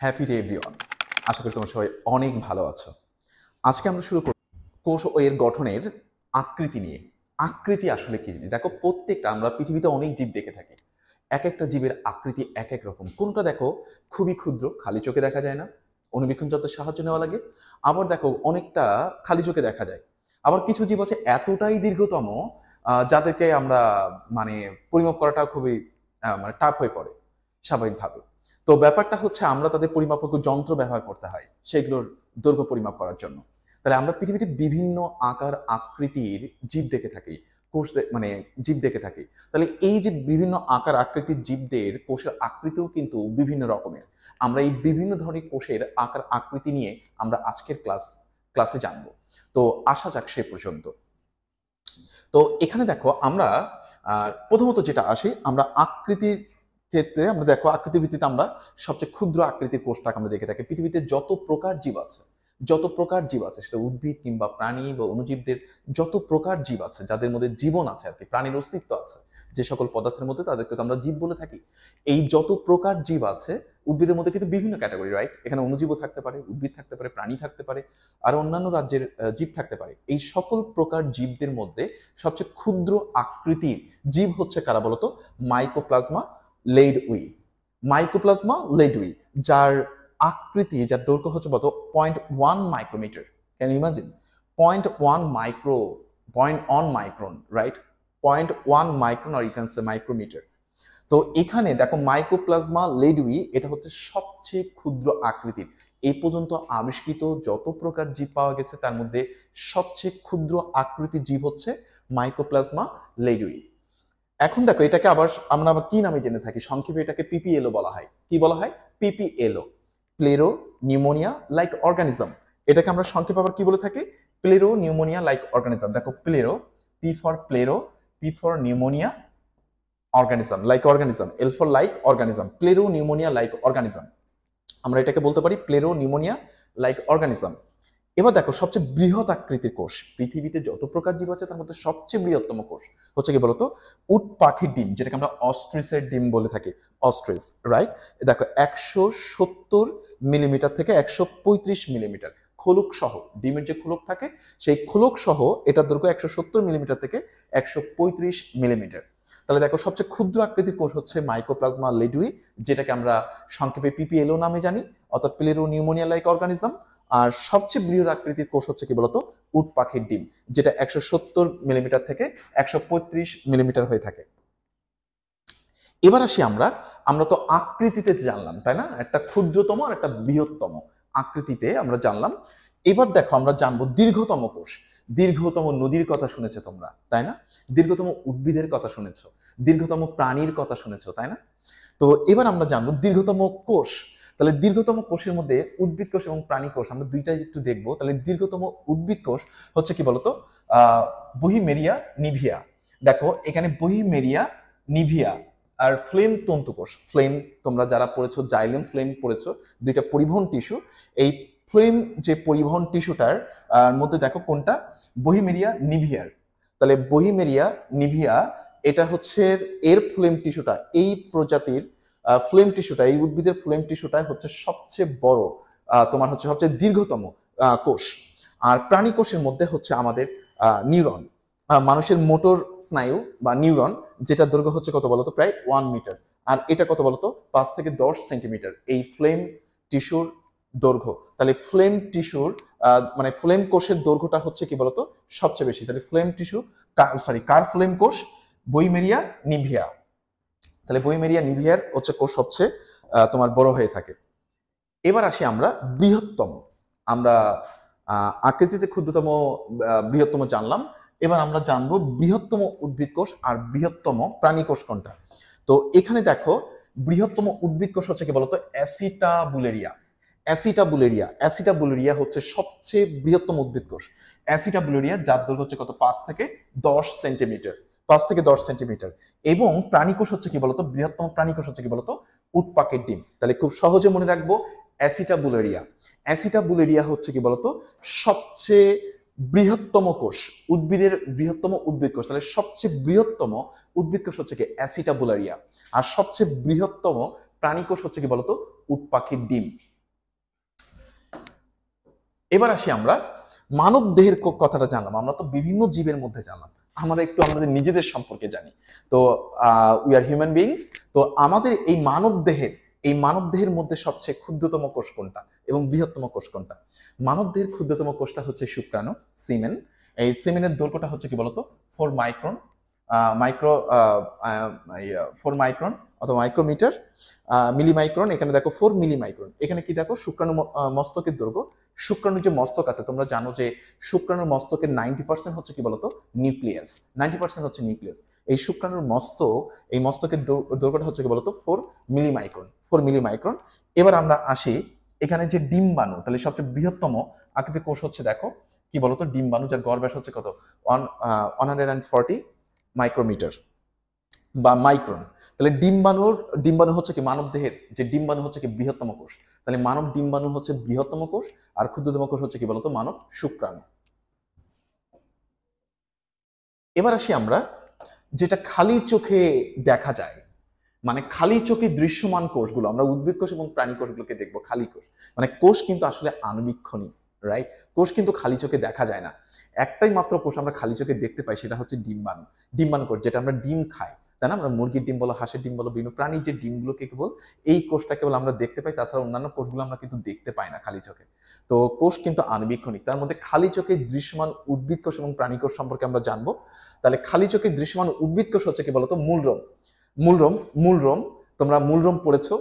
Happy day everyone. আশা করি তোমরা সবাই অনেক ভালো আছো। আজকে আমরা শুরু করব কোষ ও এর গঠনের আকৃতি নিয়ে। আকৃতি আসলে কি জিনিস? দেখো, প্রত্যেকটা আমরা পৃথিবীতে অনেক জীব দেখে থাকি। এক একটা জীবের আকৃতি এক এক রকম। কোনটা দেখো খুবই ক্ষুদ্র, খালি চোখে দেখা যায় না, অনুবীক্ষণ যন্ত্রের সাহায্য নেওয়া লাগে। আবার দেখো অনেকটা খালি চোখে দেখা যায়। আবার কিছু জীব আছে এতটাই দীর্ঘতম, যাদেরকে আমরা মানে পরিমাপ করাটা খুবই মানে টাফ হয়ে পড়ে স্বাভাবিকভাবে। তো ব্যাপারটা হচ্ছে আমরা তাদের পরিমাপক যন্ত্র ব্যবহার করতে হয় সেগুলোর দৈর্ঘ্য পরিমাপ করার জন্য। তাহলে আমরা পৃথিবীতে বিভিন্ন আকার আকৃতির জীব দেখে থাকি, মানে জীব দেখে থাকি। তাহলে এই যে বিভিন্ন আকার আকৃতির জীবদের কোষের আকৃতিও কিন্তু বিভিন্ন রকমের। আমরা এই বিভিন্ন ধরনের কোষের আকার আকৃতি নিয়ে আমরা আজকের ক্লাসে জানবো। তো আসা যাক সে পর্যন্ত। তো এখানে দেখো আমরা প্রথমত যেটা আসি, আমরা আকৃতির ক্ষেত্রে আমরা দেখো আকৃতির ভিত্তিতে আমরা সবচেয়ে ক্ষুদ্র আকৃতির কোষটাকে আমরা দেখে থাকি। পৃথিবীতে যত প্রকার জীব আছে সেটা উদ্ভিদ কিংবা প্রাণী বা অণুজীবদের যত প্রকার জীব আছে, যাদের মধ্যে জীবন আছে আর কি, প্রাণীর অস্তিত্ব আছে, যে সকল পদার্থের মধ্যে, তাদেরকে তো আমরা জীব বলে থাকি। এই যত প্রকার জীব আছে, উদ্ভিদের মধ্যে কিন্তু বিভিন্ন ক্যাটাগরি, রাইট? এখানে অণুজীবও থাকতে পারে, উদ্ভিদ থাকতে পারে, প্রাণী থাকতে পারে, আর অন্যান্য রাজ্যের জীব থাকতে পারে। এই সকল প্রকার জীবদের মধ্যে সবচেয়ে ক্ষুদ্র আকৃতির জীব হচ্ছে কারা বলতো? মাইকোপ্লাজমা লেইডউই। মাইকোপ্লাজমা লেইডউই, যার আকৃতি, যার দৈর্ঘ্য হচ্ছে কত? 0.1 micrometre. Can you imagine? 0.1 micron, right? 0.1 micron, আর ইউ ক্যান সে মাইক্রোমিটার। তো এখানে দেখো মাইকোপ্লাজমা লেইডউই, এটা হচ্ছে সবচেয়ে ক্ষুদ্র আকৃতির। এই পর্যন্ত আবিষ্কৃত যত প্রকার জীব পাওয়া গেছে তার মধ্যে সবচেয়ে ক্ষুদ্র আকৃতির জীব হচ্ছে মাইকোপ্লাজমা লেইডউই। এখন দেখো এটাকে আমরা আবার কি নামে জেনে থাকি? সংক্ষেপে এটাকে পিপিএলও বলা হয়। কি বলা হয়? PPLO, pleuro pneumonia like organism. এটাকে আমরা সংক্ষেপে আবার কি বলে থাকি? Pleuro pneumonia like organism. দেখো pleuro, P for pleuro, P for pneumonia, organism, like organism, L for like organism, pleuro pneumonia like organism. আমরা এটাকে বলতে পারি প্লেরো নিউমোনিয়া লাইক অর্গানিজম। এবার দেখো সবচেয়ে বৃহৎ আকৃতির কোষ, পৃথিবীতে যত প্রকার জীব আছে তার মধ্যে সবচেয়ে বৃহত্তম কোষ হচ্ছে কি বলতো? উট পাখির ডিম, যেটাকে আমরা অস্ট্রিসের ডিম বলে থাকি। অস্ট্রিস, রাইট? দেখো 170 মিলিমিটার থেকে 135 মিলিমিটার খোলক সহ, ডিমের যে খোলক থাকে সেই খোলক সহ এটার দৈর্ঘ্য 170 মিলিমিটার থেকে 135 মিলিমিটার। তাহলে দেখো সবচেয়ে ক্ষুদ্র আকৃতির কোষ হচ্ছে মাইকোপ্লাজমা লেডুই, যেটাকে আমরা সংক্ষেপে পিপিএলও নামে জানি, অর্থাৎ প্লেরো নিউমোনিয়া লাইক অর্গানিজম। আর সবচেয়ে বৃহৎ আকৃতির কোষ হচ্ছে কি বলতো? উট পাখির ডিম, যেটা 170 মিলিমিটার থেকে 135 মিলিমিটার হয়ে থাকে। এবার আসি আমরা আমরা তো আকৃতিতে জানলাম, তাই না? একটা ক্ষুদ্রতম আর একটা বৃহত্তম আকৃতিতে আমরা জানলাম। এবার দেখো আমরা জানবো দীর্ঘতম কোষ। দীর্ঘতম নদীর কথা শুনেছো তোমরা, তাই না? দীর্ঘতম উদ্ভিদের কথা শুনেছো, দীর্ঘতম প্রাণীর কথা শুনেছো, তাই না? তো এবার আমরা জানবো দীর্ঘতম কোষ। তাহলে দীর্ঘতম কোষের মধ্যে উদ্ভিদ কোষ এবং প্রাণী কোষ আমরা দুইটাই একটু দেখবো। তাহলে দীর্ঘতম উদ্ভিদ কোষ হচ্ছে কি বলতো? বহিমেরিয়া নিভিয়া। দেখো এখানে বহিমেরিয়া নিভিয়া আর ফ্লেম তন্তু কোষ। ফ্লেম, তোমরা যারা পড়েছো জাইলেম ফ্লেম পড়েছো, দুইটা পরিবহন টিস্যু। এই ফ্লেম যে পরিবহন টিস্যুটার মধ্যে দেখো কোনটা? বহিমেরিয়া নিভিয়ার। তাহলে বহিমেরিয়া নিভিয়া, এটা হচ্ছে এর ফ্লেম টিস্যুটা, এই প্রজাতির ফ্লেম টিস্যুটা, এই উদ্ভিদের ফ্লেম টিস্যুটা হচ্ছে সবচেয়ে বড়, তোমার হচ্ছে সবচেয়ে দীর্ঘতম কোষ। আর প্রাণী কোষের মধ্যে হচ্ছে আমাদের নিউরন, মানুষের মোটর স্নায়ু বা নিউরন, যেটা দৈর্ঘ্য হচ্ছে কত বলতো? প্রায় 1 মিটার। আর এটা কত বলতো? 5 থেকে 10 সেন্টিমিটার এই ফ্লেম টিস্যুর দৈর্ঘ্য। তাহলে ফ্লেম টিস্যুর মানে ফ্লেম কোষের দৈর্ঘ্যটা হচ্ছে কি বলতো? সবচেয়ে বেশি। তাহলে ফ্লেম টিস্যু, কার ফ্লেম কোষ? বইমেরিয়া নিভিয়া। তাহলে বইমেরিয়া নিভিয়ার হচ্ছে কোষ সবচেয়ে তোমার বড় হয়ে থাকে। এবার আসি আমরা বৃহত্তম। আমরা আকৃতিতে ক্ষুদ্রতম, বৃহত্তম জানলাম। এবার আমরা জানবো বৃহত্তম উদ্ভিদ কোষ আর বৃহত্তম প্রাণী কোষ কোনটা। তো এখানে দেখো বৃহত্তম উদ্ভিদ কোষ হচ্ছে কি বলতো? অ্যাসিটাবুলেরিয়া। অ্যাসিটাবুলেরিয়া হচ্ছে সবচেয়ে বৃহত্তম উদ্ভিদ কোষ। অ্যাসিটাবুলেরিয়া, যার দৈর্ঘ্য হচ্ছে কত? 5 থেকে 10 সেন্টিমিটার। 5 থেকে 10 সেন্টিমিটার। এবং প্রাণীকোষ হচ্ছে কি বলতো? বৃহত্তম প্রাণীকোষ হচ্ছে কি বলতো? উট পাখির ডিম। তাহলে খুব সহজে মনে রাখবো অ্যাসিটাবুলেরিয়া। অ্যাসিটাবুলেরিয়া হচ্ছে কি বলতো? সবচেয়ে বৃহত্তম কোষ, উদ্ভিদের বৃহত্তম উদ্ভিদ কোষ। তাহলে সবচেয়ে বৃহত্তম উদ্ভিদ কোষ হচ্ছে কি? অ্যাসিটাবুলেরিয়া। আর সবচেয়ে বৃহত্তম প্রাণী কোষ হচ্ছে কি বলতো? উট পাখির ডিম। এবার আসি আমরা মানব দেহের কথাটা জানলাম, আমরা তো বিভিন্ন জীবের মধ্যে জানলাম, আমরা একটু আমাদের নিজেদের সম্পর্কে জানি। তো উই আর হিউম্যান বিইংস। তো আমাদের এই মানব দেহের মধ্যে সবচেয়ে ক্ষুদ্রতম কোষ কোনটা এবং বৃহত্তম কোষ কোনটা? মানব দেহের ক্ষুদ্রতম কোষটা হচ্ছে শুক্রাণু, সিমেন। এই সিমেনের দৈর্ঘ্যটা হচ্ছে কি বলতো 4 মাইক্রন, মাইক্রো 4 মাইক্রন অথবা মাইক্রোমিটার, মিলিমাইক্রন। এখানে দেখো 4 মিলিমাইক্রন। এখানে কি দেখো শুক্রাণু মস্তকের দৈর্ঘ্য, শুক্রাণুর যে মস্তক আছে তোমরা জানো যে শুক্রাণুর মস্তকের 90% হচ্ছে কি বলতো নিউক্লিয়াস, 90% হচ্ছে নিউক্লিয়াস। এই শুক্রাণুর মস্তক, এই মস্তকের দৈর্ঘ্যটা হচ্ছে কি বলতো 4 মিলিমাইক্রন, 4 মিলিমাইক্রন। এবার আমরা আসি এখানে যে ডিম্বাণু, তাহলে সবচেয়ে বৃহত্তম আকৃতির কোষ হচ্ছে দেখো কি বলতো ডিম্বাণু, যার গড় ব্যাস হচ্ছে কত 140 মাইক্রোমিটার বা মাইক্রন। তাহলে ডিম্বাণু হচ্ছে কি মানব দেহের যে ডিম্বাণু হচ্ছে কি বৃহত্তম কোষ, তাহলে মানব ডিম্বাণু হচ্ছে বৃহত্তম কোষ, আর ক্ষুদ্রতম কোষ হচ্ছে কি বলতো মানব শুক্রাণু। এবার আসি আমরা যেটা খালি চোখে দেখা যায়, মানে খালি চোখে দৃশ্যমান কোষগুলো, আমরা উদ্ভিদ কোষ এবং প্রাণী কোষগুলোকে দেখবো খালি কোষ, মানে কোষ কিন্তু আসলে আণুবীক্ষণিক, রাইট? কোষ কিন্তু খালি চোখে দেখা যায় না। একটাই মাত্র কোষ আমরা খালি চোখে দেখতে পাই, সেটা হচ্ছে ডিম্বাণু। ডিম্বাণু কোষ, যেটা আমরা ডিম খাই, তাই না? আমরা মুরগির ডিম বলো, হাঁসের ডিম বলো, বিভিন্ন প্রাণীর যে ডিমগুলোকে কেবল এই কোষটা কেবল আমরা দেখতে পাই, তাছাড়া অন্যান্য কোষগুলো আমরা কিন্তু দেখতে পাই না খালি চোখে। তো কোষ কিন্তু আণুবীক্ষণিক। তার মধ্যে খালি চোখে দৃশ্যমান উদ্ভিদ কোষ এবং প্রাণী কোষ সম্পর্কে আমরা জানবো। তাহলে খালি চোখে দৃশ্যমান উদ্ভিদ কোষ হচ্ছে কি বলতো মূলরোম। মূলরোম মূলরোম তোমরা মূলরোম পড়েছো।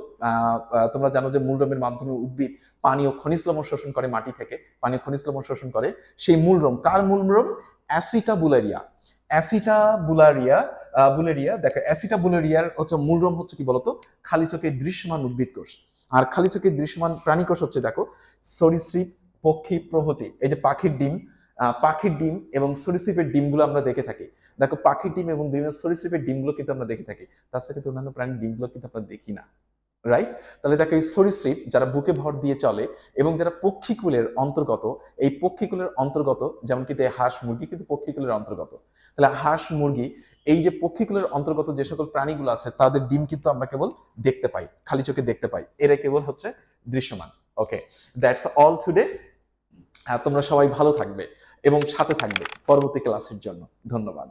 তোমরা জানো যে মূলরোমের মাধ্যমে উদ্ভিদ পানি ও খনিজ লবণ শোষণ করে, মাটি থেকে পানি ও খনিজ লবণ শোষণ করে। সেই মূলরোম কার মূলরোম? অ্যাসিটাবুলারিয়া। অ্যাসিটাবুলারিয়া বুলেরিয়া, দেখো অ্যাসিটাবুলারিয়ার হচ্ছে মূলরোম হচ্ছে কি বলতো খালি চোখে দৃশ্যমান উদ্ভিদ কোষ। আর খালি চোখে দৃশ্যমান প্রাণী কোষ হচ্ছে দেখো সরীসৃপ, পক্ষী প্রভৃতি। এই যে পাখির ডিম এবং সরীসৃপের ডিমগুলো আমরা দেখে থাকি। দেখো পাখির ডিম এবং বিভিন্ন সরীসৃপের ডিমগুলো কিন্তু আমরা দেখে থাকি, তাছাড়া কিন্তু অন্যান্য প্রাণীর ডিমগুলো কিন্তু আমরা দেখি না, রাইট? তাহলে দেখো এই সরীসৃপ যারা বুকে ভর দিয়ে চলে এবং যারা পক্ষীকুলের অন্তর্গত, এই পক্ষীকুলের অন্তর্গত যেমন কিন্তু হাঁস মুরগি কিন্তু পক্ষীকুলের অন্তর্গত। তাহলে হাঁস মুরগি এই যে পক্ষীকুলের অন্তর্গত যে সকল প্রাণীগুলো আছে তাদের ডিম কিন্তু আমরা কেবল দেখতে পাই, খালি চোখে দেখতে পাই, এরা কেবল হচ্ছে দৃশ্যমান। ওকে, দ্যাটস অল টুডে। তোমরা সবাই ভালো থাকবে এবং সাথে থাকবে পরবর্তী ক্লাসের জন্য। ধন্যবাদ।